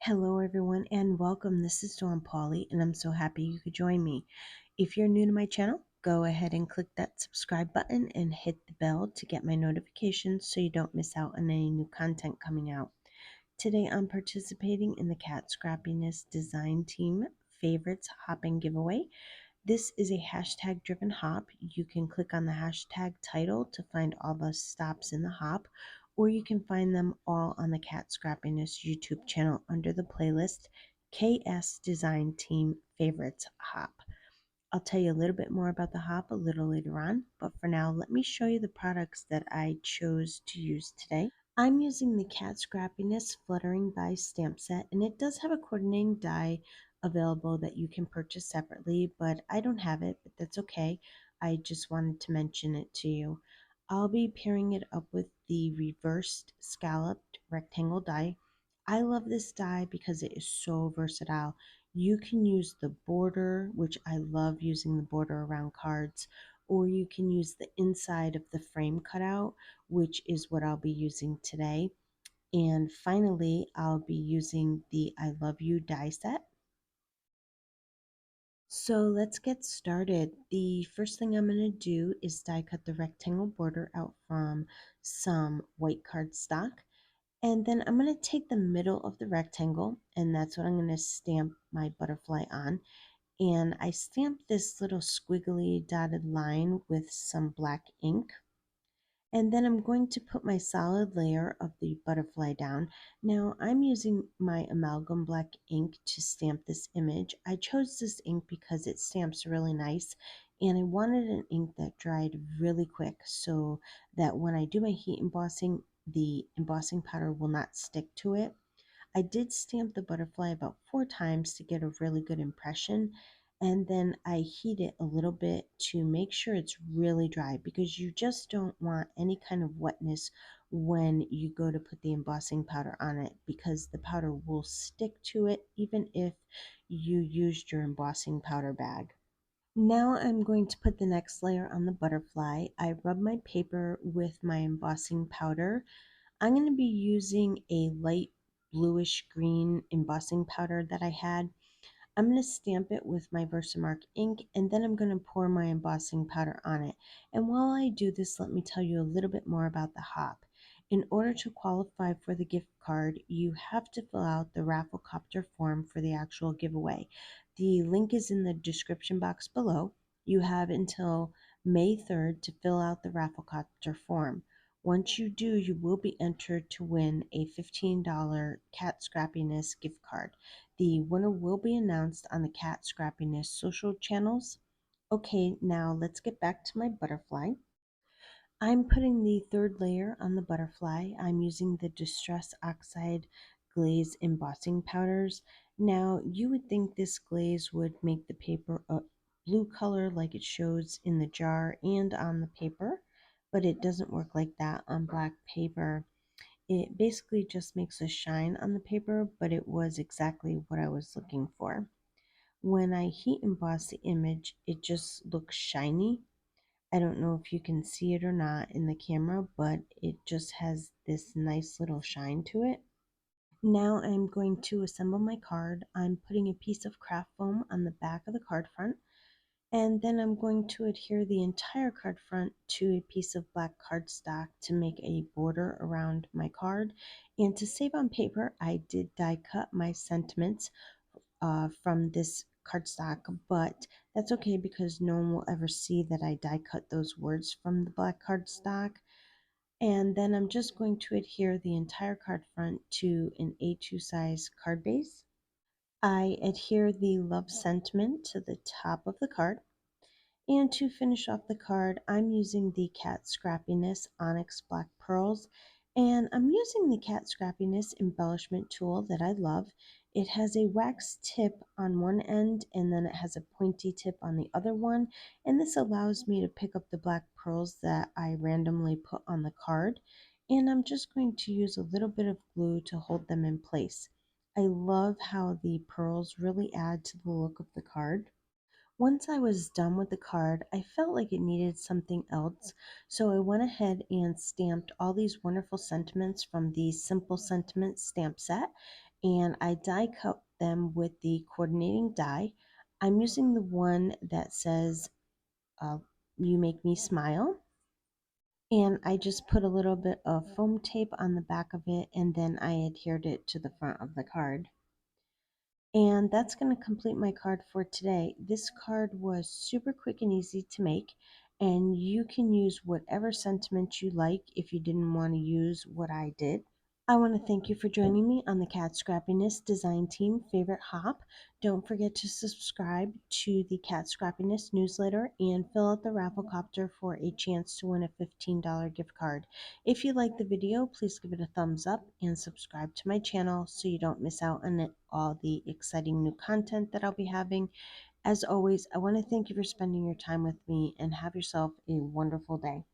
Hello, everyone, and welcome. This is Pauley, and I'm so happy you could join me. If you're new to my channel, go ahead and click that subscribe button and hit the bell to get my notifications so you don't miss out on any new content coming out. Today, I'm participating in the Kat Scrappiness Design Team Favorites Hopping Giveaway. This is a hashtag driven hop. You can click on the hashtag title to find all the stops in the hop, or you can find them all on the Kat Scrappiness YouTube channel under the playlist KS Design Team Favorites Hop. I'll tell you a little bit more about the hop a little later on, but for now, let me show you the products that I chose to use today. I'm using the Kat Scrappiness Fluttering die stamp set, and it does have a coordinating die available that you can purchase separately, but I don't have it, but that's okay. I just wanted to mention it to you. I'll be pairing it up with the reversed scalloped rectangle die. I love this die because it is so versatile. You can use the border, which I love using the border around cards, or you can use the inside of the frame cutout, which is what I'll be using today. And finally, I'll be using the I Love You die set. So let's get started. The first thing I'm going to do is die cut the rectangle border out from some white cardstock. And then I'm going to take the middle of the rectangle, and that's what I'm going to stamp my butterfly on. And I stamped this little squiggly dotted line with some black ink. And then I'm going to put my solid layer of the butterfly down. Now I'm using my amalgam black ink to stamp this image. I chose this ink because it stamps really nice, and I wanted an ink that dried really quick so that when I do my heat embossing, the embossing powder will not stick to it. I did stamp the butterfly about 4 times to get a really good impression, and then I heat it a little bit to make sure it's really dry, because you just don't want any kind of wetness when you go to put the embossing powder on it, because the powder will stick to it even if you used your embossing powder bag. Now I'm going to put the next layer on the butterfly. I rub my paper with my embossing powder. I'm going to be using a light bluish green embossing powder that I had. I'm going to stamp it with my Versamark ink, and then I'm going to pour my embossing powder on it. And while I do this, let me tell you a little bit more about the hop. In order to qualify for the gift card, you have to fill out the Rafflecopter form for the actual giveaway. The link is in the description box below. You have until May 3rd to fill out the Rafflecopter form. Once you do, you will be entered to win a $15 Kat Scrappiness gift card. The winner will be announced on the Kat Scrappiness social channels. Okay, now let's get back to my butterfly. I'm putting the third layer on the butterfly. I'm using the Distress Oxide Glaze embossing powders. Now, you would think this glaze would make the paper a blue color like it shows in the jar and on the paper, but it doesn't work like that on black paper. It basically just makes a shine on the paper, but it was exactly what I was looking for. When I heat emboss the image, it just looks shiny. I don't know if you can see it or not in the camera, but it just has this nice little shine to it. Now I'm going to assemble my card. I'm putting a piece of craft foam on the back of the card front, and then I'm going to adhere the entire card front to a piece of black cardstock to make a border around my card. And to save on paper, I did die cut my sentiments from this cardstock, but that's okay because no one will ever see that I die cut those words from the black cardstock. And then I'm just going to adhere the entire card front to an A2 size card base. I adhere the love sentiment to the top of the card. And to finish off the card, I'm using the Kat Scrappiness Onyx Black Pearls, and I'm using the Kat Scrappiness embellishment tool that I love. It has a wax tip on one end, and then it has a pointy tip on the other one, and this allows me to pick up the black pearls that I randomly put on the card. And I'm just going to use a little bit of glue to hold them in place. I love how the pearls really add to the look of the card. Once I was done with the card, I felt like it needed something else, so I went ahead and stamped all these wonderful sentiments from the Simple Sentiments stamp set. and I die cut them with the coordinating die. I'm using the one that says, uh, You Make Me Smile. And I just put a little bit of foam tape on the back of it, and then I adhered it to the front of the card. And that's going to complete my card for today. This card was super quick and easy to make, and you can use whatever sentiment you like if you didn't want to use what I did. I want to thank you for joining me on the Kat Scrappiness Design Team Favorite Hop. Don't forget to subscribe to the Kat Scrappiness newsletter and fill out the Rafflecopter for a chance to win a $15 gift card. If you like the video, please give it a thumbs up and subscribe to my channel so you don't miss out on all the exciting new content that I'll be having. As always, I want to thank you for spending your time with me and have yourself a wonderful day.